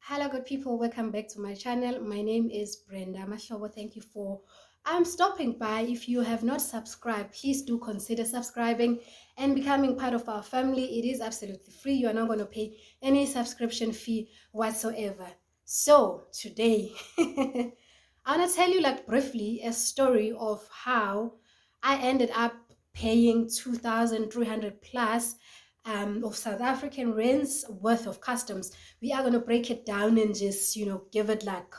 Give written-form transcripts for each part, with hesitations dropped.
Hello, good people. Welcome back to my channel. My name is Brenda Mashobo. Thank you for stopping by. If you have not subscribed, please do consider subscribing and becoming part of our family. It is absolutely free. You are not going to pay any subscription fee whatsoever. So today, I want to tell you like briefly a story of how I ended up paying 2,300 plus of South African rands worth of customs. We are going to break it down and just, give it like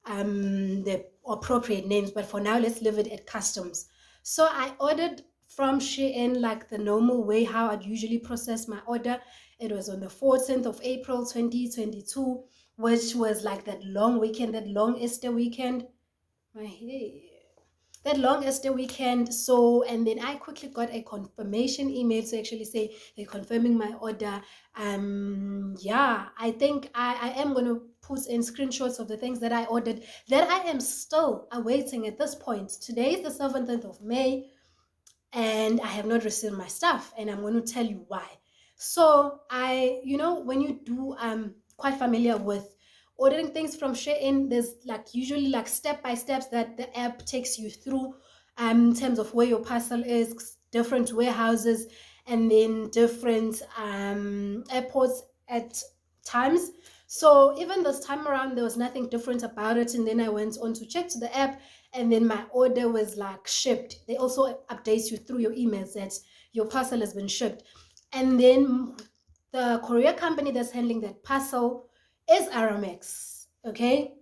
the appropriate names. But for now, let's leave it at customs. So I ordered from Shein like the normal way how I'd usually process my order. It was on the 14th of April 2022, which was like that long weekend, that long Easter weekend. My hair that long as the weekend. So, and then I quickly got a confirmation email to actually say they're confirming my order. Yeah, I think I am going to put in screenshots of the things that I ordered that I am still awaiting at this point. Today is the 7th of May and I have not received my stuff, and I'm going to tell you why. So when you do, quite familiar with ordering things from Shein, there's like usually like step by steps that the app takes you through, in terms of where your parcel is, different warehouses, and then different airports at times. So even this time around, there was nothing different about it. And then I went on to check to the app, and then my order was like shipped. They also update you through your emails that your parcel has been shipped. And then the courier company that's handling that parcel is Aramex. Okay.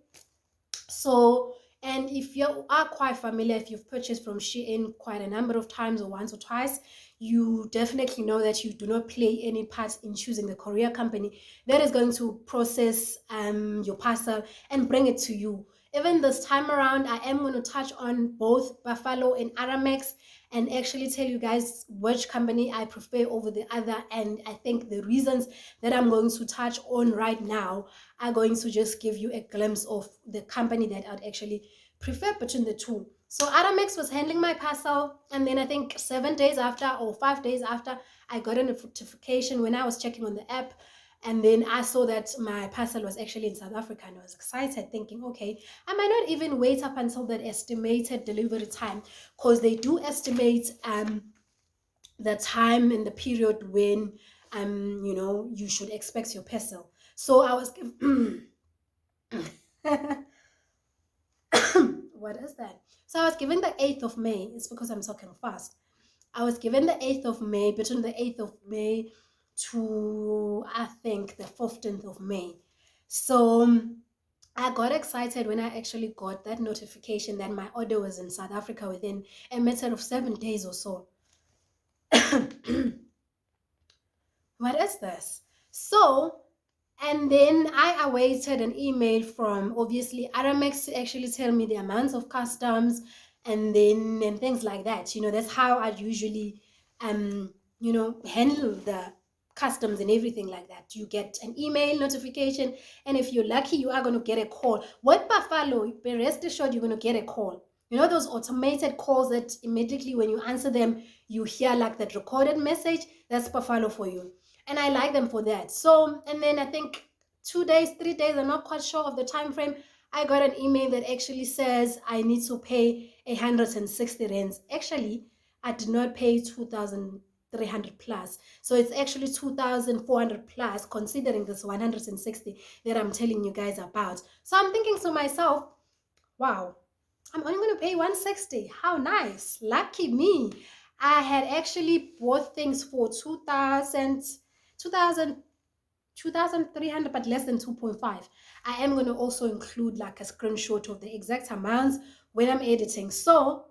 So, and if you are quite familiar, if you've purchased from Shein quite a number of times or once or twice, you definitely know that you do not play any part in choosing the courier company that is going to process your parcel and bring it to you. Even this time around, I am going to touch on both Buffalo and Aramex and actually tell you guys which company I prefer over the other. And I think the reasons that I'm going to touch on right now are going to just give you a glimpse of the company that I'd actually prefer between the two. So Aramex was handling my parcel, and then I think 7 days after or 5 days after, I got a notification when I was checking on the app, and then I saw that my parcel was actually in South Africa, and I was excited, thinking, okay, I might not even wait up until that estimated delivery time, because they do estimate the time and the period when you should expect your parcel. So I was what is that? So I was given the 8th of May. It's because I'm talking fast. I was given the 8th of May, between the 8th of May to I think the 15th of May. So I got excited when I actually got that notification that my order was in South Africa within a matter of 7 days or so. What is this? So, and then I awaited an email from obviously Aramex to actually tell me the amounts of customs and things like that. That's how I usually handle the customs and everything like that. You get an email notification, and if you're lucky, you are going to get a call. With Buffalo, be rest assured you're going to get a call. Those automated calls that immediately when you answer them, you hear like that recorded message. That's Buffalo for you. And I like them for that. So, and then I think 2 days, 3 days, I'm not quite sure of the time frame, I got an email that actually says I need to pay 160 rands. Actually, I did not pay 2,300 plus. So it's actually 2,400 plus, considering this 160 that I'm telling you guys about. So I'm thinking to myself, wow, I'm only going to pay 160. How nice. Lucky me. I had actually bought things for 2,300, but less than 2.5. I am going to also include like a screenshot of the exact amounts when I'm editing. So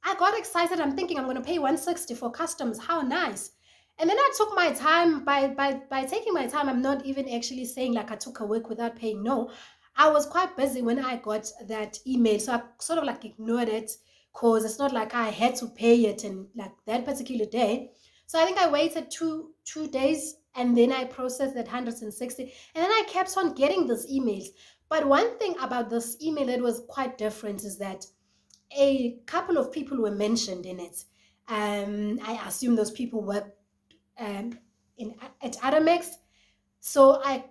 I got excited. I'm thinking I'm going to pay 160 for customs. How nice. And then I took my time. By taking my time, I'm not even actually saying like I took a week without paying. No, I was quite busy when I got that email. So I sort of like ignored it, because it's not like I had to pay it in like that particular day. So I think I waited two days, and then I processed that 160, and then I kept on getting these emails. But one thing about this email that was quite different is that a couple of people were mentioned in it. I assume those people work in at Aramex. So I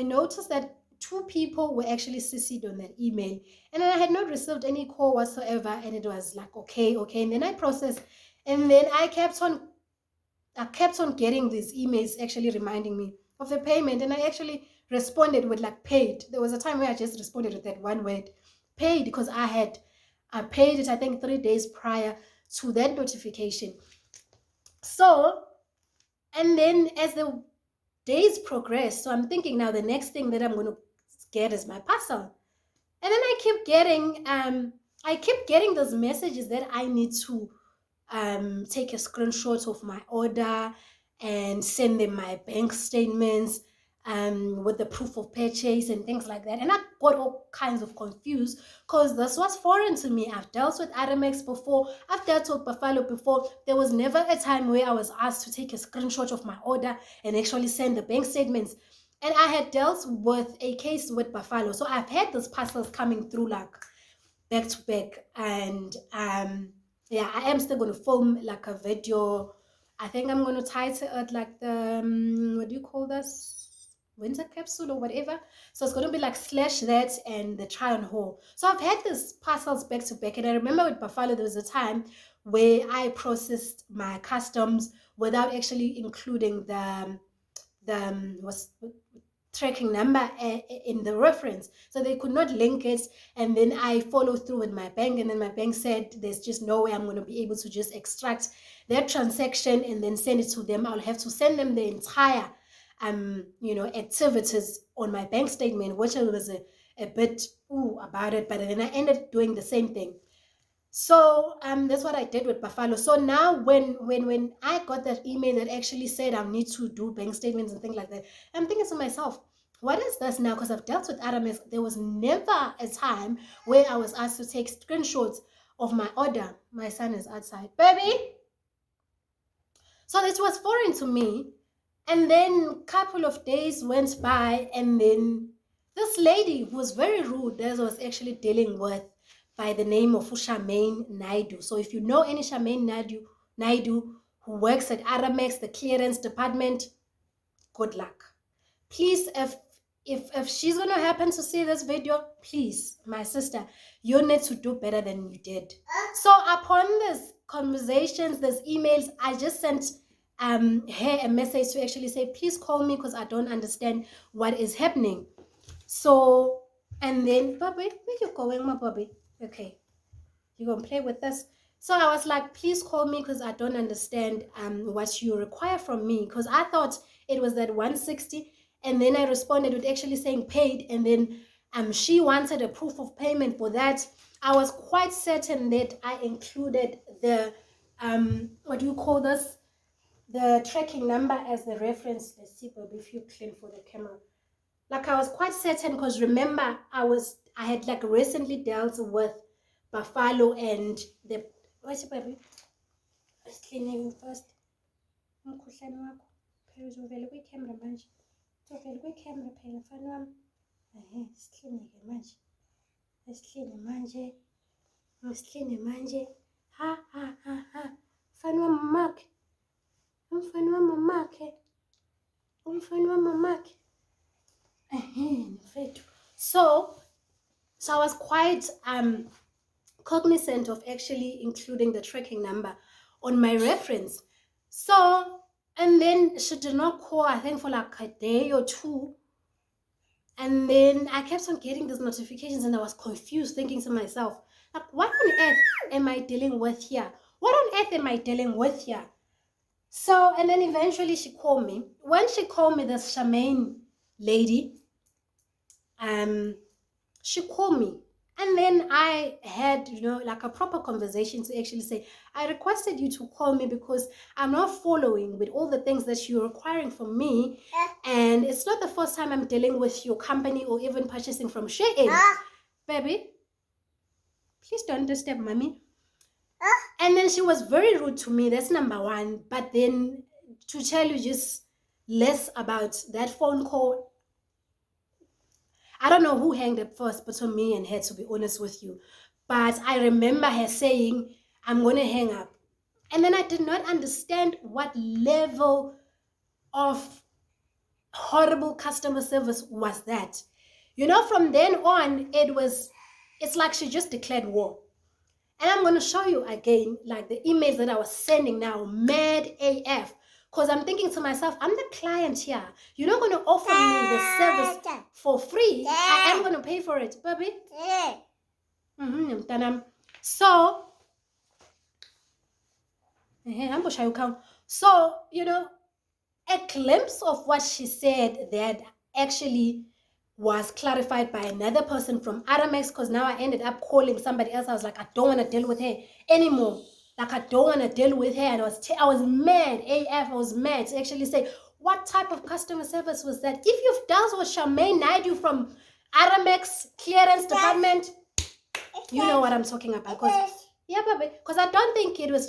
noticed that 2 people were actually CC'd on that email, and then I had not received any call whatsoever, and it was like, okay, and then I processed, and then I kept on getting these emails actually reminding me of the payment, and I actually responded with like paid. There was a time where I just responded with that one word, paid, because I paid it, I think 3 days prior to that notification. So, and then as the days progress, so I'm thinking now the next thing that I'm going to get is my parcel. And then I keep getting those messages that I need to take a screenshot of my order and send them my bank statements with the proof of purchase and things like that. And I got all kinds of confused because this was foreign to me. I've dealt with Aramex before. I've dealt with Buffalo before. There was never a time where I was asked to take a screenshot of my order and actually send the bank statements. And I had dealt with a case with Buffalo. So I've had those parcels coming through like back to back. And yeah, I am still going to film like a video. I think I'm going to title it like the, what do you call this? Winter capsule or whatever. So it's going to be like slash that and the try on haul. So I've had these parcels back to back. And I remember with Buffalo, there was a time where I processed my customs without actually including the tracking number in the reference, so they could not link it. And then I followed through with my bank, and then my bank said there's just no way I'm going to be able to just extract that transaction and then send it to them. I'll have to send them the entire activities on my bank statement, which I was a bit about it, but then I ended up doing the same thing. So that's what I did with Buffalo. So now when I got that email that actually said I need to do bank statements and things like that, I'm thinking to myself, what is this now? Because I've dealt with Aramex. There was never a time where I was asked to take screenshots of my order. My son is outside. Baby! So this was foreign to me. And then a couple of days went by, and then this lady who was very rude, that I was actually dealing with, by the name of Shein Naidu. So if you know any Shein Naidu who works at Aramex, the clearance department, good luck. Please, if she's going to happen to see this video, please, my sister, you need to do better than you did. So upon these conversations, these emails, I just sent her a message to actually say, please call me because I don't understand what is happening. So, and then, Bobby, where you going, my Bobby? Okay, you gonna play with this? So I was like, please call me because I don't understand what you require from me, because I thought it was that 160, and then I responded with actually saying paid, and then she wanted a proof of payment for that. I was quite certain that I included the what do you call this? The tracking number as the reference. Let's see, Bobby, if you clean for the camera. Like I was quite certain, because remember I had like recently dealt with Buffalo and the what's it, baby? Let's clean him first. Umkhuhlane wakho phela uzovela kwi-camera manje. Uzovela kwi-camera phela mfana wami. Sikline-ke manje. Sikline manje. Sikline manje. Ha. Mfana wami mamakhe. Umfana wami mamakhe. Umfana wami mamakhe. So I was quite cognizant of actually including the tracking number on my reference. So, and then she did not call, I think, for like a day or two. And then I kept on getting these notifications, and I was confused, thinking to myself, like, what on earth am I dealing with here? What on earth am I dealing with here? So, and then eventually she called me. When she called me, this Shein lady, she called me, and then I had like a proper conversation to actually say, I requested you to call me because I'm not following with all the things that you're requiring from me, and it's not the first time I'm dealing with your company or even purchasing from Shein. Baby, please don't disturb mommy. And then she was very rude to me. That's number one. But then to tell you just less about that phone call, I don't know who hanged up first between me and her, to be honest with you. But I remember her saying, I'm going to hang up. And then I did not understand what level of horrible customer service was that. You know, from then on, it's like she just declared war. And I'm going to show you again, like the emails that I was sending now, mad AF. Because I'm thinking to myself, I'm the client here. You're not going to offer me the service for free. I am going to pay for it, baby. So, you know, a glimpse of what she said that actually was clarified by another person from Aramex, because now I ended up calling somebody else. I was like, I don't want to deal with her anymore. Like, I don't want to deal with her. And I was mad, AF. I was mad to actually say, what type of customer service was that? If you've dealt with Charmaine Naidu from Aramex clearance department, you know what I'm talking about. Yeah, baby. Because I don't think it was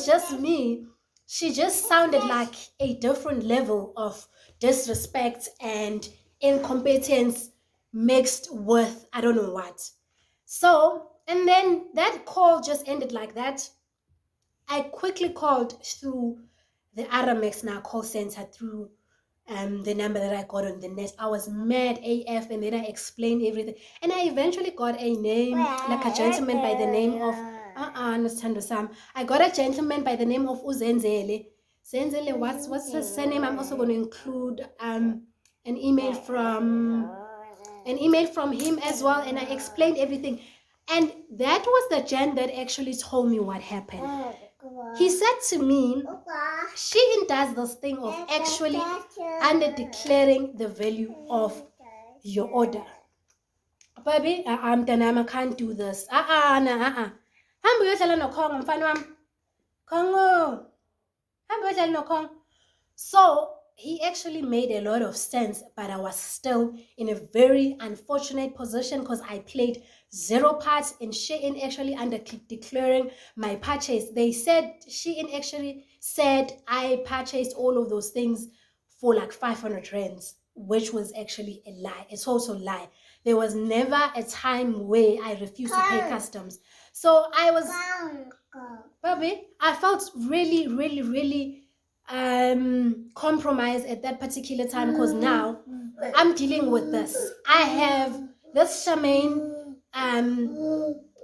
just me. She just sounded like a different level of disrespect and incompetence mixed with I don't know what. So, and then that call just ended like that. I quickly called through the Aramex now call center through the number that I got on the net. I was mad AF, and then I explained everything. And I eventually got a name, like a gentleman by the name of Sam. I got a gentleman by the name of Uzenzele. Zenzele, what's his surname? I'm also going to include an email from him as well, and I explained everything. And that was the gent that actually told me what happened. He said to me, Shein does this thing of actually under declaring the value of your order. Baby, I can't do this. Hamba uyodlala nokhongo mfana wami. Khongo. Hamba uyodlala nokhongo. So he actually made a lot of sense, but I was still in a very unfortunate position because I played zero parts in Shein actually under declaring my purchase. They said, Shein actually said I purchased all of those things for like 500 rands, which was actually a lie. It's also a lie. There was never a time where I refused to pay customs. So I was, baby, I felt really, really, really compromised at that particular time because now I'm dealing with this. I have this Charmaine,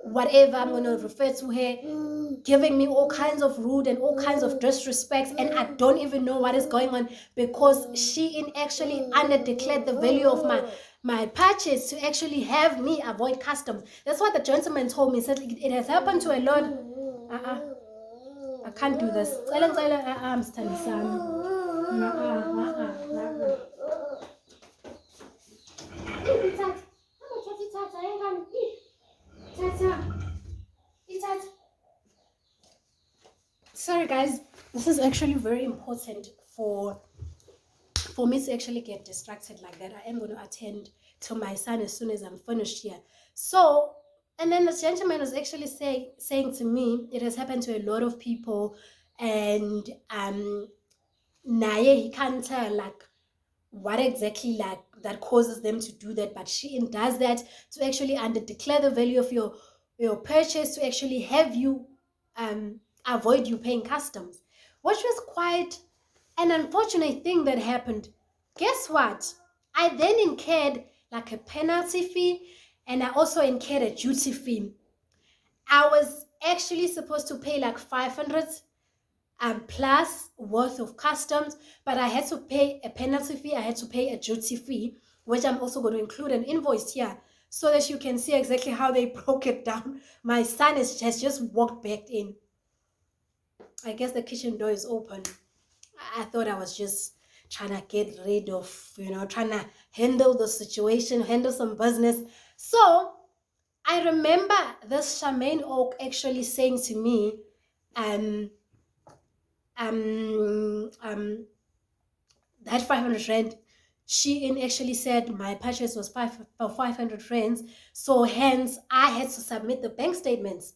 whatever I'm going to refer to her, giving me all kinds of rude and all kinds of disrespect, and I don't even know what is going on because Shein actually under declared the value of my purchase to actually have me avoid customs. That's what the gentleman told me. He said it has happened to a lot. I can't do this. I'm standing Sam. Sorry guys, this is actually very important for me to actually get distracted like that. I am going to attend to my son as soon as I'm finished here. So, and then the gentleman was actually saying to me, it has happened to a lot of people, and naye he can't tell like what exactly like that causes them to do that, but Shein does that to actually under declare the value of your purchase to actually have you avoid you paying customs, which was quite an unfortunate thing that happened. Guess what? I then incurred like a penalty fee, and I also incurred a duty fee. I was actually supposed to pay like 500 plus worth of customs, but I had to pay a penalty fee. I had to pay a duty fee, which I'm also going to include an invoice here so that you can see exactly how they broke it down. My son has just walked back in. I guess the kitchen door is open. I thought I was just trying to get rid of, trying to handle the situation, handle some business. So I remember this Charmaine Oak actually saying to me, that 500 rand, Shein actually said my purchase was 500 rands, so hence I had to submit the bank statements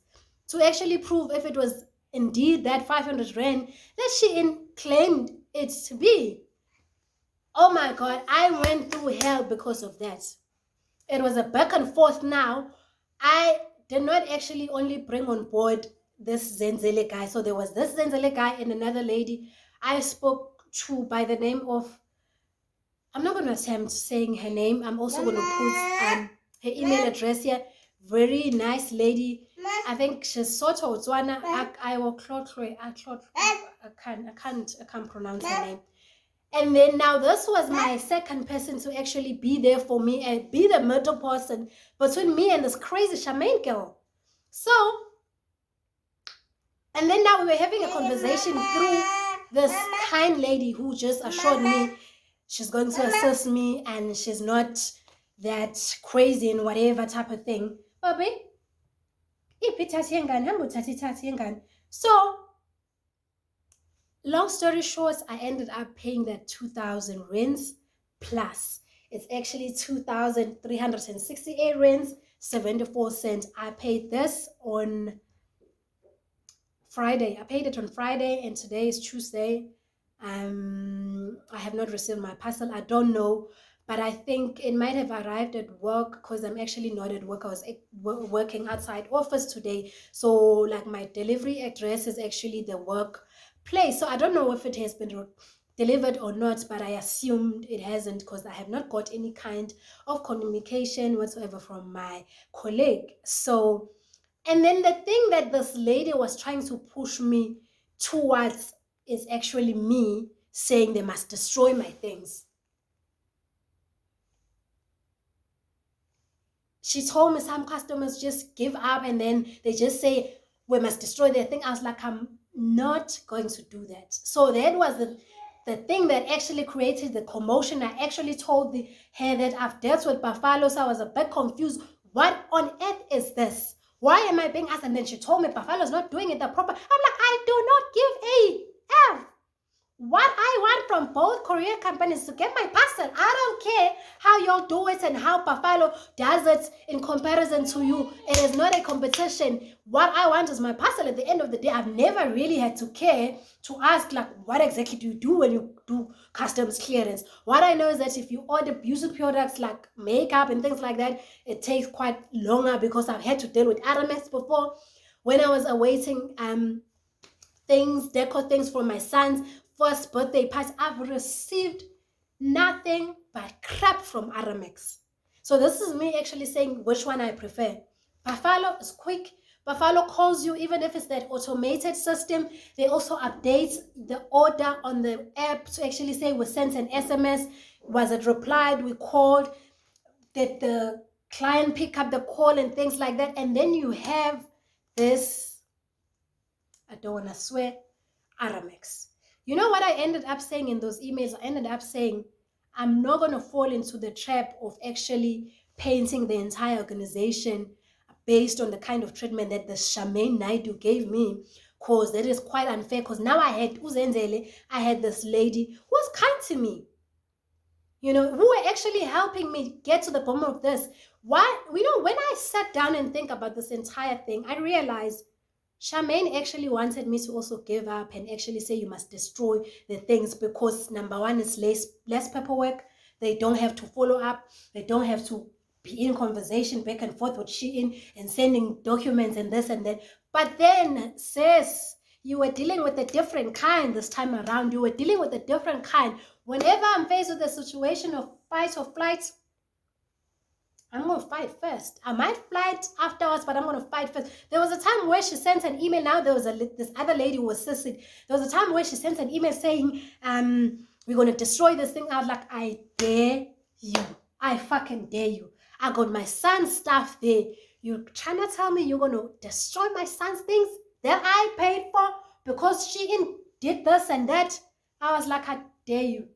to actually prove if it was indeed that 500 rand that Shein claimed it to be. Oh my god, I went through hell because of that. It was a back and forth now. I did not actually only bring on board this Zenzele guy. So there was this Zenzele guy and another lady I spoke to by the name of I'm not going to attempt saying her name. I'm also going to put her email address here. Very nice lady. I think she's sort of Botswana. I can't pronounce her name. And then now this was my second person to actually be there for me and be the middle person between me and this crazy Charmaine girl. So, and then now we were having a conversation through this kind lady who just assured me she's going to assist me and she's not that crazy and whatever type of thing. Baby, so long story short, I ended up paying that 2,000 rands plus. It's actually 2,368 rands, 74 cents. I paid this on Friday. I paid it on Friday and today is Tuesday. I have not received my parcel. I don't know, but I think it might have arrived at work because I'm actually not at work. I was working outside office today. So like my delivery address is actually the work place. So I don't know if it has been delivered or not, but I assumed it hasn't because I have not got any kind of communication whatsoever from my colleague. So, and then the thing that this lady was trying to push me towards is actually me saying they must destroy my things. She told me some customers just give up and then they just say we must destroy their thing. I was like, I'm not going to do that. So that was the thing that actually created the commotion. I actually told her that I've dealt with buffalo, so I was a bit confused. What on earth is this? Why am I being asked? And then she told me buffalo's not doing it the proper. I'm like, I do not give a F. What I want from both courier companies to get my parcel. I don't care how y'all do it and how Buffalo does it in comparison to you. It is not a competition. What I want is my parcel. At the end of the day, I've never really had to care to ask, like, what exactly do you do when you do customs clearance? What I know is that if you order beauty products like makeup and things like that, it takes quite longer because I've had to deal with Aramex before. When I was awaiting decor things for my son's first birthday party, I've received nothing but crap from Aramex. So this is me actually saying which one I prefer. Buffalo is quick. Buffalo calls you, even if it's that automated system. They also update the order on the app to actually say we sent an SMS. Was it replied? We called. Did the client pick up the call and things like that? And then you have this, I don't want to swear, Aramex. You know what I ended up saying in those emails? I ended up saying, I'm not going to fall into the trap of actually painting the entire organization based on the kind of treatment that the Charmaine Naidu gave me, because that is quite unfair. Because now I had Uzenzele, I had this lady who was kind to me, you know, who were actually helping me get to the bottom of this. Why, you know, when I sat down and think about this entire thing, I realized Charmaine actually wanted me to also give up and actually say you must destroy the things because number one is less paperwork. They don't have to follow up. They don't have to be in conversation back and forth with Shein and sending documents and this and that. But then, sis, you were dealing with a different kind this time around. You were dealing with a different kind. Whenever I'm faced with a situation of fight or flight, I'm going to fight first. I might fight afterwards, but I'm going to fight first. There was a time where she sent an email. Now there was this other lady who was sissing. There was a time where she sent an email saying, we're going to destroy this thing. I was like, I dare you. I fucking dare you. I got my son's stuff there. You're trying to tell me you're going to destroy my son's things that I paid for because she did this and that? I was like, I dare you.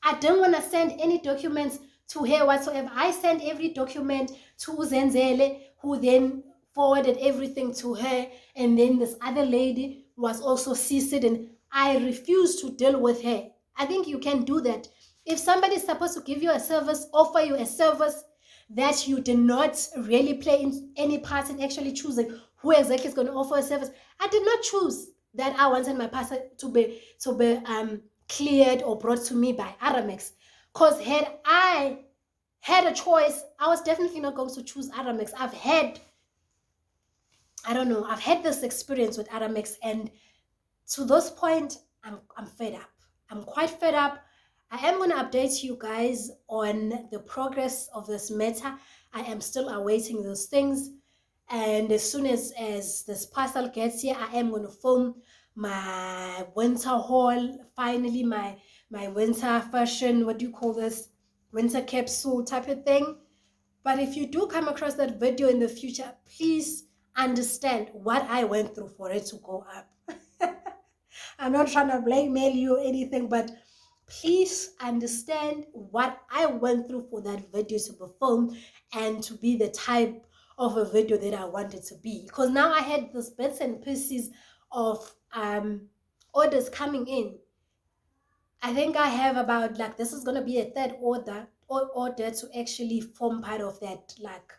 I didn't want to send any documents to her whatsoever. I sent every document to Uzenzele, who then forwarded everything to her. And then this other lady was also CC'd, and I refused to deal with her. I think you can do that. If somebody is supposed to give you a service, offer you a service that you did not really play in any part in actually choosing who exactly is going to offer a service, I did not choose that I wanted my parcel to be cleared or brought to me by Aramex. Because had I had a choice, I was definitely not going to choose Aramex. I've had this experience with Aramex, and to this point, I'm fed up. I'm quite fed up. I am going to update you guys on the progress of this matter. I am still awaiting those things. And as soon as this parcel gets here, I am going to film my winter haul. Finally, my winter fashion, what do you call this? Winter capsule type of thing. But if you do come across that video in the future, please understand what I went through for it to go up. I'm not trying to blackmail you or anything, but please understand what I went through for that video to be filmed and to be the type of a video that I wanted to be. Because now I had these bits and pieces of orders coming in. I think I have about, like, this is going to be a third order to actually form part of that, like,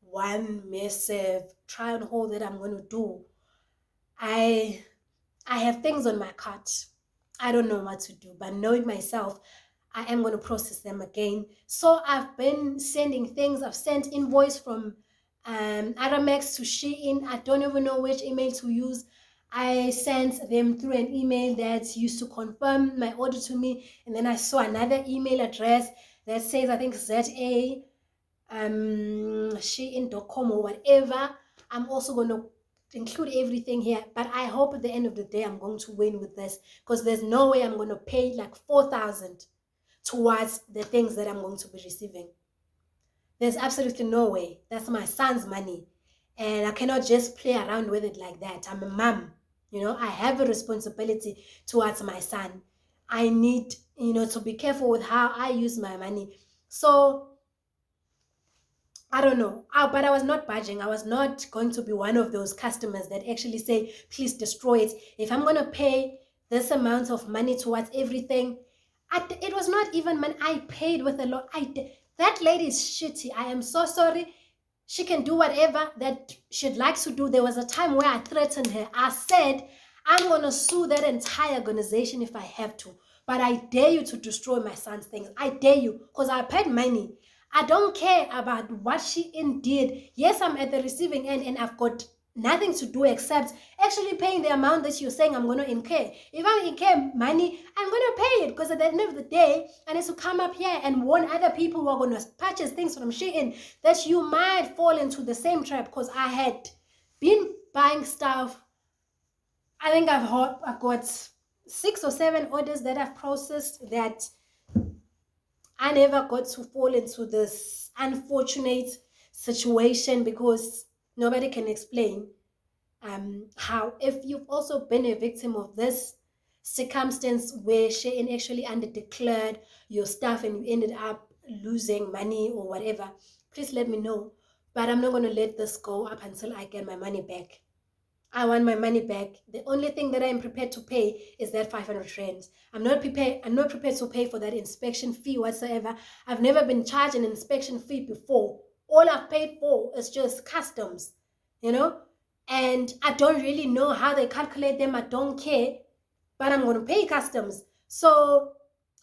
one massive try and hold that I'm going to do. I have things on my cart. I don't know what to do, but knowing myself, I am going to process them again. So I've been sending things. I've sent invoice from Aramex to Shein. I don't even know which email to use. I sent them through an email that used to confirm my order to me. And then I saw another email address that says, I think, ZA, Shein.com or whatever. I'm also going to include everything here, but I hope at the end of the day I'm going to win with this, because there's no way I'm going to pay like 4,000 towards the things that I'm going to be receiving. There's absolutely no way. That's my son's money, and I cannot just play around with it like that. I'm a mom, you know. I have a responsibility towards my son. I need, you know, to be careful with how I use my money. So I don't know, but I was not budging. I was not going to be one of those customers that actually say, please destroy it. If I'm going to pay this amount of money towards everything, it was not even money. I paid with a lot. That lady is shitty. I am so sorry. She can do whatever that she'd like to do. There was a time where I threatened her. I said, I'm going to sue that entire organization if I have to. But I dare you to destroy my son's things. I dare you, because I paid money. I don't care about what she did. Yes, I'm at the receiving end and I've got nothing to do except actually paying the amount that you're saying I'm going to incur. If I incur money, I'm going to pay it, because at the end of the day, I need to come up here and warn other people who are going to purchase things from Shein that you might fall into the same trap, because I had been buying stuff. I think I've got 6 or 7 orders that I've processed that I never got to fall into this unfortunate situation, because nobody can explain how, if you've also been a victim of this circumstance where Shein actually underdeclared your stuff and you ended up losing money or whatever, please let me know. But I'm not going to let this go up until I get my money back. I want my money back. The only thing that I'm prepared to pay is that 500 rands. I'm not prepared to pay for that inspection fee whatsoever. I've never been charged an inspection fee before. All I've paid for is just customs, you know? And I don't really know how they calculate them. I don't care, but I'm going to pay customs. So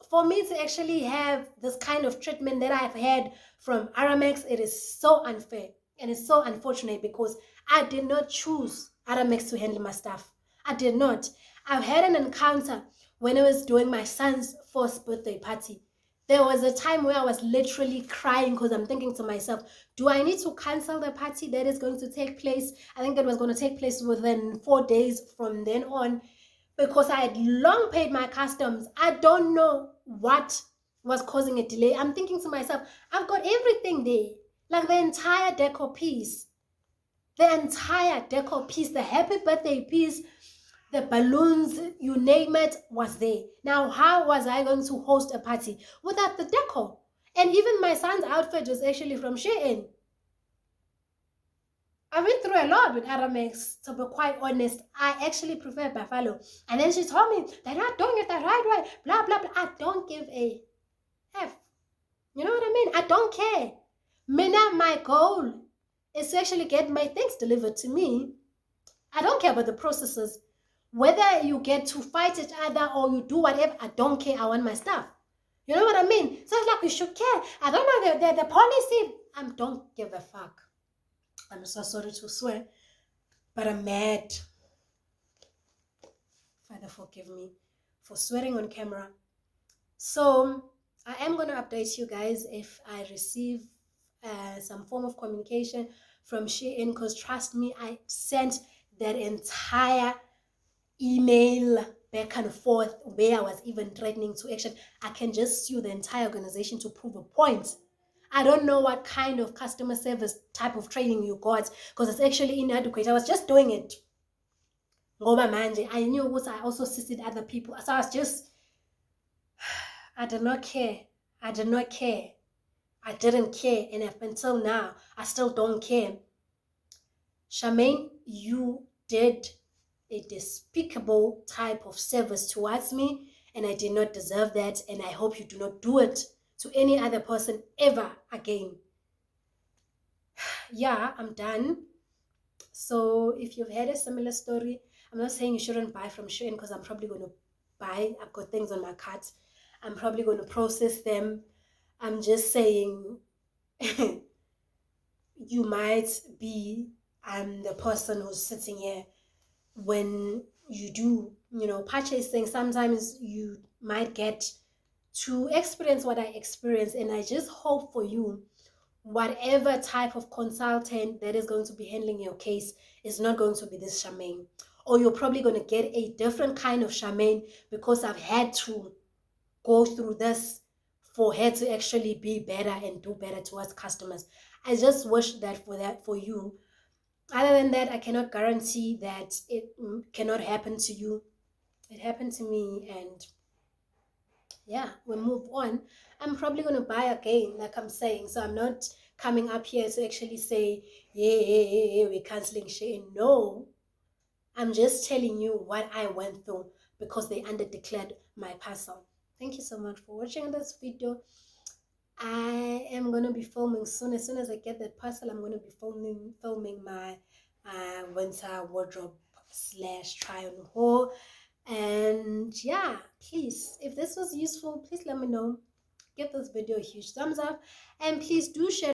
for me to actually have this kind of treatment that I've had from Aramex, it is so unfair and it's so unfortunate, because I did not choose Aramex to handle my stuff. I did not. I've had an encounter when I was doing my son's 4th birthday party. There was a time where I was literally crying, because I'm thinking to myself, do I need to cancel the party that is going to take place? I think it was going to take place within 4 days from then on, because I had long paid my customs. I don't know what was causing a delay. I'm thinking to myself, I've got everything there, like the entire decor piece. The entire decor piece, the happy birthday piece, the balloons, you name it, was there. Now, how was I going to host a party without the decor? And even my son's outfit was actually from Shein. I went through a lot with Aramex, to be quite honest. I actually prefer Buffalo. And then she told me, they're not doing it the right way, blah, blah, blah. I don't give a F. You know what I mean? I don't care. Mina, my goal is to actually get my things delivered to me. I don't care about the processes. Whether you get to fight each other or you do whatever, I don't care. I want my stuff. You know what I mean? So it's like we should care. I don't know the policy. I don't give a fuck. I'm so sorry to swear, but I'm mad. Father, forgive me for swearing on camera. So I am going to update you guys if I receive some form of communication from Shein, because trust me, I sent that entire email back and forth where I was even threatening to action. I can just sue the entire organization to prove a point. I don't know what kind of customer service type of training you got, because it's actually inadequate. I was just doing it. Ngoba manje, I knew what I also assisted other people. So I was just, I did not care. I did not care. I didn't care. And up until now, I still don't care. Charmaine, you did a despicable type of service towards me, and I did not deserve that, and I hope you do not do it to any other person ever again. Yeah, I'm done. So if you've had a similar story, I'm not saying you shouldn't buy from Shein, because I'm probably going to buy. I've got things on my cart. I'm probably going to process them. I'm just saying you might be the person who's sitting here when you do, purchase things. Sometimes you might get to experience what I experienced, and I just hope for you, whatever type of consultant that is going to be handling your case is not going to be this Charmaine, or you're probably going to get a different kind of Charmaine, because I've had to go through this for her to actually be better and do better towards customers. I just wish that for you. Other than that, I cannot guarantee that it cannot happen to you. It happened to me, and yeah, we move on. I'm probably going to buy again, like I'm saying. So I'm not coming up here to actually say, yeah, we're canceling Shein. No, I'm just telling you what I went through because they underdeclared my parcel. Thank you so much for watching this video. I am going to be filming soon. As soon as I get that parcel, I'm going to be filming my winter wardrobe / try on haul. And yeah, please, if this was useful, please let me know. Give this video a huge thumbs up, and please do share